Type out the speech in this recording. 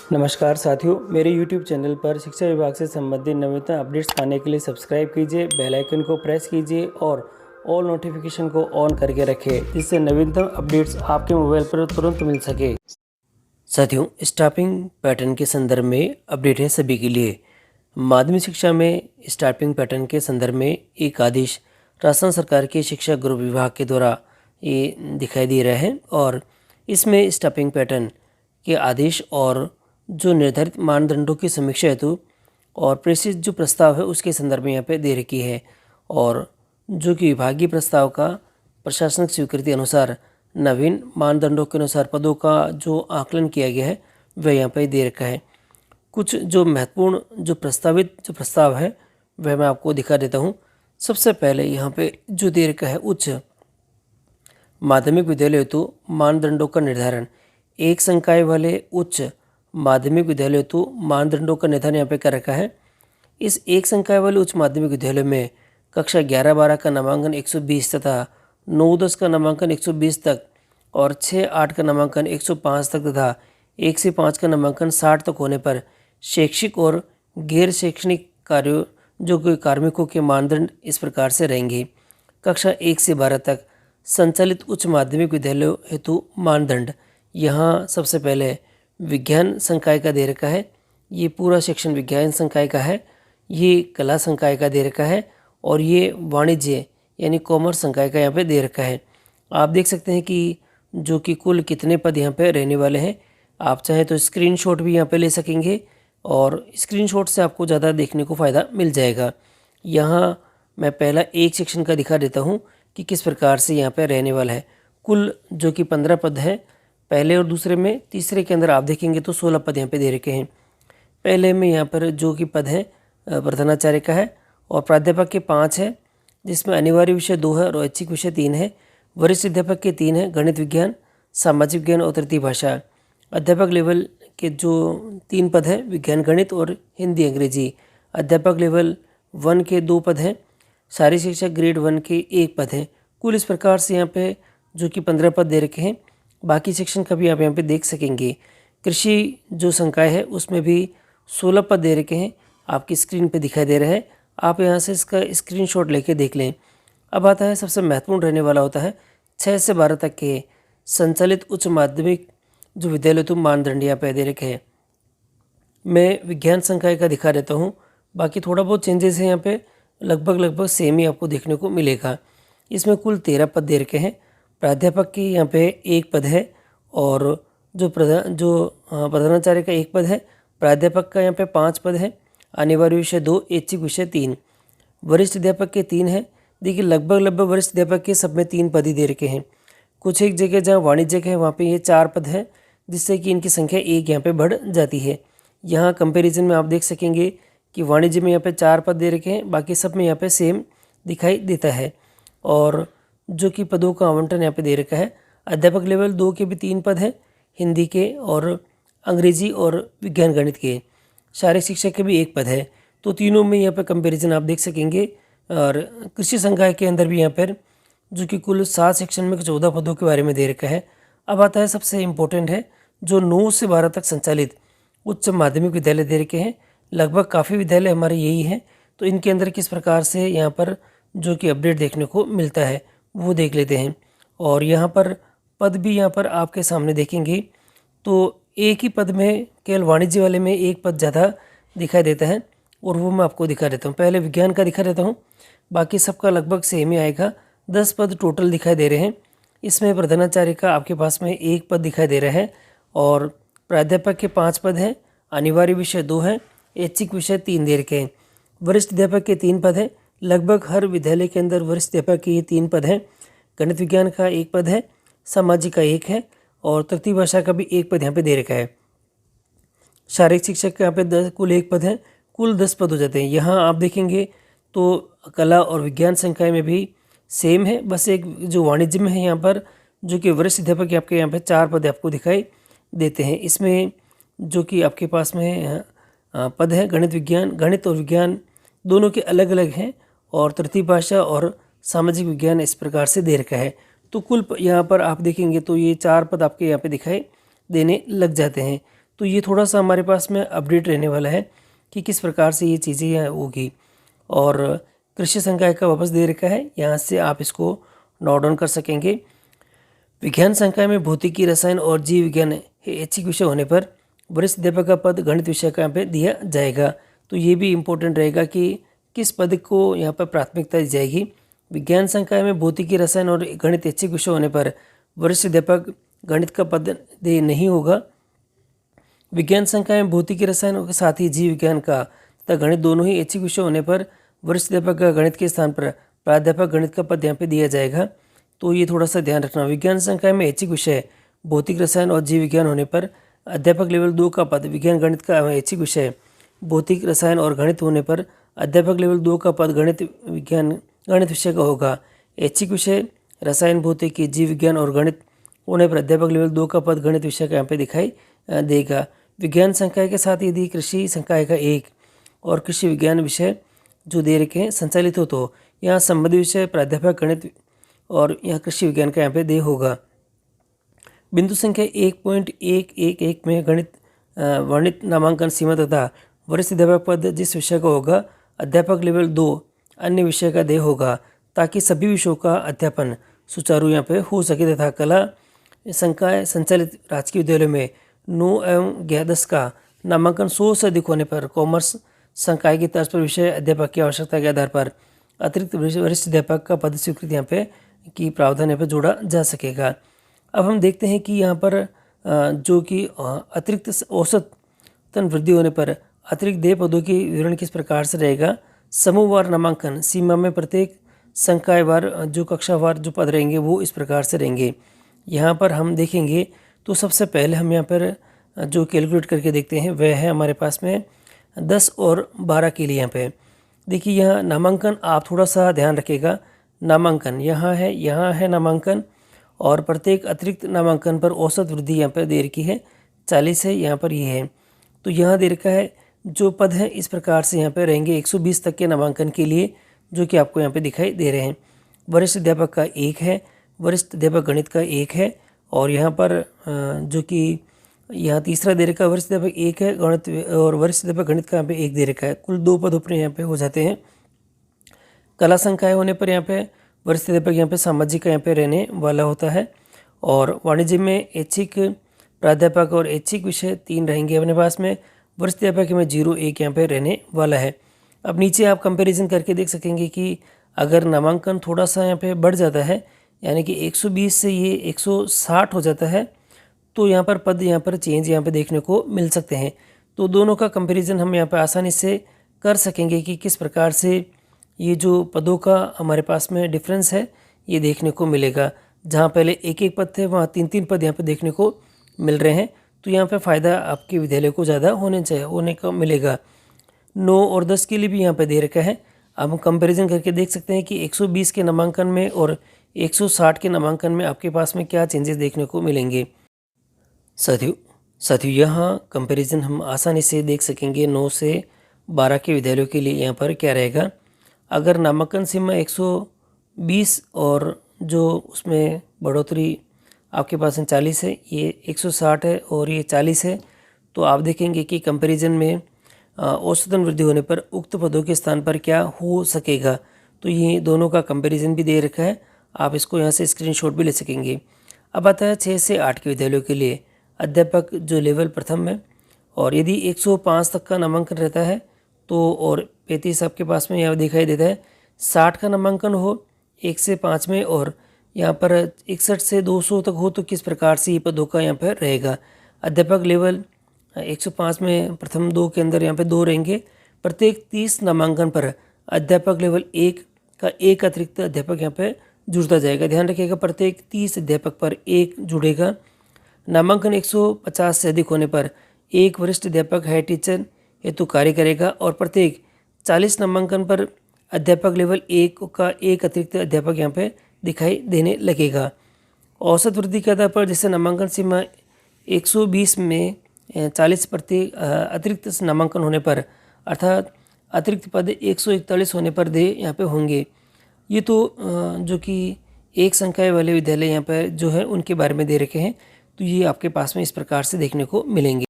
नमस्कार साथियों, मेरे YouTube चैनल पर शिक्षा विभाग से संबंधित नवीनतम अपडेट्स पाने के लिए सब्सक्राइब कीजिए, बेल आइकन को प्रेस कीजिए और ऑल नोटिफिकेशन को ऑन करके रखें, जिससे नवीनतम अपडेट्स आपके मोबाइल पर तुरंत मिल सके। साथियों, स्टाफिंग पैटर्न के संदर्भ में अपडेट है सभी के लिए। माध्यमिक शिक्षा में स्टाफिंग पैटर्न के संदर्भ में एक आदेश राजस्थान सरकार के शिक्षा गुरु विभाग के द्वारा ये दिखाई दे रहा है और इसमें स्टाफिंग पैटर्न के आदेश और जो निर्धारित मानदंडों की समीक्षा हेतु और प्रेषित जो प्रस्ताव है उसके संदर्भ में यहाँ पे दे रखी है और जो कि विभागीय प्रस्ताव का प्रशासनिक स्वीकृति अनुसार नवीन मानदंडों के अनुसार पदों का जो आकलन किया गया है वह यहाँ पे दे रखा है। कुछ जो महत्वपूर्ण जो प्रस्तावित जो प्रस्ताव है वह मैं आपको दिखा देता हूँ। सबसे पहले यहाँ पे जो दे रखा है उच्च माध्यमिक विद्यालय हेतु मानदंडों का निर्धारण। एक संकाय वाले उच्च माध्यमिक विद्यालय हेतु मानदंडों का निर्धारण यहाँ पे कर रखा है। इस एक संकाय वाले उच्च माध्यमिक विद्यालय में कक्षा 11-12 का नामांकन 120 तथा 9-10 का नामांकन 120 तक और 6-8 का नामांकन 105 तक तथा 1 से 5 का नामांकन 60 तक होने पर शैक्षिक और गैर शैक्षणिक कार्यों जो कोई कार्मिकों के मानदंड इस प्रकार से रहेंगे। कक्षा 1 से 12 तक संचालित उच्च माध्यमिक विद्यालयों हेतु मानदंड। यहाँ सबसे पहले विज्ञान संकाय का दे रखा है, ये पूरा सेक्शन विज्ञान संकाय का है, ये कला संकाय का दे रखा है और ये वाणिज्य यानी कॉमर्स संकाय का यहाँ पे दे रखा है। आप देख सकते हैं कि जो कि कुल कितने पद यहाँ पे रहने वाले हैं। आप चाहें तो स्क्रीनशॉट भी यहाँ पे ले सकेंगे और स्क्रीनशॉट से आपको ज़्यादा देखने को फ़ायदा मिल जाएगा। यहाँ मैं पहला एक सेक्शन का दिखा देता हूँ कि किस प्रकार से यहाँ पे रहने वाला है। कुल जो कि 15 पद है पहले और दूसरे में, तीसरे के अंदर आप देखेंगे तो 16 पद यहाँ पे दे रखे हैं। पहले में यहाँ पर जो कि पद है प्रधानाचार्य का है और प्राध्यापक के 5 है, जिसमें अनिवार्य विषय 2 है और ऐच्छिक विषय 3 है। वरिष्ठ अध्यापक के 3 है, गणित विज्ञान, सामाजिक विज्ञान और तृतीय भाषा। अध्यापक लेवल के जो 3 पद है विज्ञान गणित और हिंदी अंग्रेजी। अध्यापक लेवल 1 के 2 पद हैं, शारीरिक शिक्षक ग्रेड 1 के 1 पद हैं। कुल इस प्रकार से यहाँ पे जो कि 15 पद दे रखे हैं। बाकी सेक्शन का भी आप यहाँ पे देख सकेंगे। कृषि जो संकाय है उसमें भी 16 पद दे रखे हैं, आपकी स्क्रीन पे दिखाई दे रहा है। आप यहाँ से इसका स्क्रीनशॉट लेके देख लें। अब आता है सबसे महत्वपूर्ण रहने वाला होता है 6 से 12 तक के संचालित उच्च माध्यमिक जो विद्यालय तो मानदंड यहाँ पे दे रखे हैं। मैं विज्ञान संकाय का दिखा देता हूँ, बाकी थोड़ा बहुत चेंजेस है यहाँ पे, लगभग सेम ही आपको देखने को मिलेगा। इसमें कुल 13 पद दे रखे हैं। प्राध्यापक की यहाँ पे 1 पद है और जो प्रधानाचार्य का 1 पद है। प्राध्यापक का यहाँ पे 5 पद है, अनिवार्य विषय 2, ऐच्छिक विषय 3। वरिष्ठ अध्यापक के 3 हैं। देखिए लगभग वरिष्ठ अध्यापक के सब में 3 पद ही दे रखे हैं। कुछ एक जगह जहाँ वाणिज्य है वहाँ पे ये 4 पद है, जिससे कि इनकी संख्या 1 यहाँ पे बढ़ जाती है। यहाँ कंपेरिजन में आप देख सकेंगे कि वाणिज्य में यहाँ पे 4 पद दे रखे हैं, बाकी सब में यहाँ पे सेम दिखाई देता है। और जो कि पदों का आवंटन यहाँ पे दे रखा है। अध्यापक लेवल 2 के भी 3 पद हैं, हिंदी के और अंग्रेजी और विज्ञान गणित के। शारीरिक शिक्षक के भी 1 पद है। तो तीनों में यहाँ पे कंपैरिजन आप देख सकेंगे। और कृषि संकाय के अंदर भी यहाँ पर जो कि कुल 7 सेक्शन में 14 पदों के बारे में दे रखा है। अब आता है सबसे इम्पोर्टेंट है जो 9 से 12 तक संचालित उच्च माध्यमिक विद्यालय दे रखे हैं। लगभग काफ़ी विद्यालय हमारे यही हैं, तो इनके अंदर किस प्रकार से यहाँ पर जो कि अपडेट देखने को मिलता है वो देख लेते हैं। और यहाँ पर पद भी यहाँ पर आपके सामने देखेंगे तो एक ही पद में केवल वाणिज्य वाले में 1 पद ज़्यादा दिखाई देता है और वो मैं आपको दिखा देता हूँ। पहले विज्ञान का दिखा देता हूँ, बाकी सबका लगभग सेम ही आएगा। 10 पद टोटल दिखाई दे रहे हैं। इसमें प्रधानाचार्य का आपके पास में 1 पद दिखाई दे रहा है और प्राध्यापक के 5 पद हैं, अनिवार्य विषय 2 हैं, ऐच्छिक विषय 3 दे रखे हैं। वरिष्ठ अध्यापक के 3 पद हैं। लगभग हर विद्यालय के अंदर वरिष्ठ अध्यापक के ये 3 पद हैं। गणित विज्ञान का 1 पद है, सामाजिक का 1 है और तृतीय भाषा का भी 1 पद यहाँ पे दे रखा है। शारीरिक शिक्षक का यहाँ पे कुल 1 पद है, कुल 10 पद हो जाते हैं। यहाँ आप देखेंगे तो कला और विज्ञान संकाय में भी सेम है, बस एक जो वाणिज्य में है यहाँ पर जो कि वरिष्ठ अध्यापक के आपके यहाँ पे 4 पद आपको दिखाई देते हैं। इसमें जो कि आपके पास में पद है गणित और विज्ञान दोनों के अलग अलग हैं और तृतीय भाषा और सामाजिक विज्ञान इस प्रकार से दे रखा है। तो कुल यहाँ पर आप देखेंगे तो ये 4 पद आपके यहाँ पे दिखाई देने लग जाते हैं। तो ये थोड़ा सा हमारे पास में अपडेट रहने वाला है कि किस प्रकार से ये चीज़ें होगी। और कृषि संकाय का वापस दे रखा है, यहाँ से आप इसको नोट डाउन कर सकेंगे। विज्ञान संकाय में भौतिकी, रसायन और जीव विज्ञान ऐच्छिक विषय होने पर वरिष्ठ अध्यापक का पद गणित विषय का यहाँ पे दिया जाएगा। तो ये भी इम्पोर्टेंट रहेगा कि किस पद को यहाँ पर प्राथमिकता दी जाएगी। विज्ञान संकाय में भौतिकी, रसायन और गणित ऐच्छिक विषय होने पर वरिष्ठ अध्यापक गणित का पद दे नहीं होगा। विज्ञान संकाय में भौतिकी, रसायन के साथ ही जीव विज्ञान का तथा गणित दोनों ही ऐच्छिक विषय होने पर वरिष्ठ अध्यापक का गणित के स्थान पर प्राध्यापक गणित का पद यहाँ पे दिया जाएगा। तो ये थोड़ा सा ध्यान रखना। विज्ञान संकाय में ऐच्छिक विषय भौतिक, रसायन और जीव विज्ञान होने पर अध्यापक लेवल 2 का पद विज्ञान गणित का ऐच्छिक विषय भौतिक, रसायन और गणित होने पर अध्यापक लेवल 2 का पद गणित विज्ञान गणित विषय का होगा। ऐच्छिक विषय रसायन, भौतिकी, जीव विज्ञान और गणित होने पर अध्यापक लेवल 2 का पद गणित विषय का यहाँ पे दिखाई देगा। विज्ञान संकाय के साथ यदि कृषि संकाय का एक और कृषि विज्ञान विषय जो दे रखे हैं संचालित हो तो यहाँ संबंधित विषय प्राध्यापक गणित और यहाँ कृषि विज्ञान का यहाँ पे दे होगा। बिंदु संख्या 1.111 में गणित वर्णित नामांकन सीमा तथा वरिष्ठ अध्यापक पद जिस विषय का होगा अध्यापक लेवल 2 अन्य विषय का दे होगा, ताकि सभी विषयों का अध्यापन सुचारू यहाँ पे हो सके तथा कला संकाय संचालित राजकीय विद्यालयों में 9 एवं 11 का नामांकन 100 से अधिक होने पर कॉमर्स संकाय की तर्ज पर विषय अध्यापक की आवश्यकता के आधार पर अतिरिक्त वरिष्ठ अध्यापक का पद स्वीकृति यहाँ पे की प्रावधान यहाँ पे जोड़ा जा सकेगा। अब हम देखते हैं कि यहाँ पर जो कि अतिरिक्त औसतन वृद्धि होने पर अतिरिक्त देय पदों की विवरण किस प्रकार से रहेगा। समूहवार नामांकन सीमा में प्रत्येक संकायवार जो कक्षावार जो पद रहेंगे वो इस प्रकार से रहेंगे। यहाँ पर हम देखेंगे तो सबसे पहले हम यहाँ पर जो कैलकुलेट करके देखते हैं वह है हमारे पास में 10 और 12 के लिए। यहाँ पे देखिए यहाँ नामांकन आप थोड़ा सा ध्यान रखिएगा। नामांकन यहाँ है नामांकन और प्रत्येक अतिरिक्त नामांकन पर औसत वृद्धि यहाँ पर दे रखी है 40 है, यहाँ पर ये है। तो यहाँ दे रखा है जो पद है इस प्रकार से यहाँ पे रहेंगे 120 तक के नामांकन के लिए, जो कि आपको यहाँ पे दिखाई दे रहे हैं। वरिष्ठ अध्यापक का 1 है, वरिष्ठ अध्यापक गणित का 1 है और यहाँ पर जो कि यहाँ तीसरा दे रखा है वरिष्ठ अध्यापक 1 है गणित और वरिष्ठ अध्यापक गणित का यहाँ पे 1 दे रखा है। कुल 2 पद अपने यहाँ पे हो जाते हैं। कला संकाय होने पर यहाँ पे वरिष्ठ अध्यापक यहाँ पे सामाजिक का यहाँ पे रहने वाला होता है और वाणिज्य में ऐच्छिक प्राध्यापक और ऐच्छिक विषय 3 रहेंगे अपने पास में। वरिष्ठ अध्यापक में 0-1 यहाँ पे रहने वाला है। अब नीचे आप कंपैरिजन करके देख सकेंगे कि अगर नामांकन थोड़ा सा यहाँ पे बढ़ जाता है, यानी कि 120 से ये 160 हो जाता है, तो यहाँ पर पद यहाँ पर चेंज यहाँ पे देखने को मिल सकते हैं। तो दोनों का कंपैरिजन हम यहाँ पे आसानी से कर सकेंगे कि किस प्रकार से ये जो पदों का हमारे पास में डिफरेंस है ये देखने को मिलेगा। जहाँ पहले 1-1 पद थे वहाँ 3-3 पद यहाँ पे देखने को मिल रहे हैं। तो यहाँ पे फ़ायदा आपके विद्यालय को ज़्यादा होने का मिलेगा। 9 और 10 के लिए भी यहाँ पे दे रखा है। अब हम कंपैरिजन करके देख सकते हैं कि 120 के नामांकन में और 160 के नामांकन में आपके पास में क्या चेंजेस देखने को मिलेंगे। साथियों यहाँ कंपैरिजन हम आसानी से देख सकेंगे 9 से 12 के विद्यालयों के लिए यहाँ पर क्या रहेगा। अगर नामांकन सीमा 120 और जो उसमें बढ़ोतरी आपके पास में 40 है, ये 160 है और ये 40 है, तो आप देखेंगे कि कंपैरिजन में औसतन वृद्धि होने पर उक्त पदों के स्थान पर क्या हो सकेगा। तो ये दोनों का कंपैरिजन भी दे रखा है, आप इसको यहाँ से स्क्रीनशॉट भी ले सकेंगे। अब आता है 6 से 8 के विद्यालयों के लिए अध्यापक जो लेवल प्रथम है, और यदि 105 तक का नामांकन रहता है तो और 35 आपके पास में यहाँ दिखाई देता है। 60 का नामांकन हो 1 से 5 में और यहाँ पर 61 से 200 तक हो तो किस प्रकार से ये पदों का यहाँ पर रहेगा। अध्यापक लेवल 105 में प्रथम 2 के अंदर यहाँ पे 2 रहेंगे। प्रत्येक 30 नामांकन पर अध्यापक लेवल 1 का 1 अतिरिक्त अध्यापक यहाँ पे जुड़ता जाएगा। ध्यान रखिएगा, प्रत्येक 30 अध्यापक पर 1 जुड़ेगा। नामांकन 150 से अधिक होने पर 1 वरिष्ठ अध्यापक हेड टीचर हेतु कार्य करेगा और प्रत्येक 40 नामांकन पर अध्यापक लेवल 1 का 1 अतिरिक्त अध्यापक यहाँ पे दिखाई देने लगेगा। औसत वृद्धि के आधार पर जैसे नामांकन सीमा 120 में 40 प्रति अतिरिक्त नामांकन होने पर अर्थात अतिरिक्त पद 141 होने पर दे यहाँ पे होंगे। ये तो जो कि एक संकाय वाले विद्यालय यहाँ पर जो है उनके बारे में दे रखे हैं। तो ये आपके पास में इस प्रकार से देखने को मिलेंगे।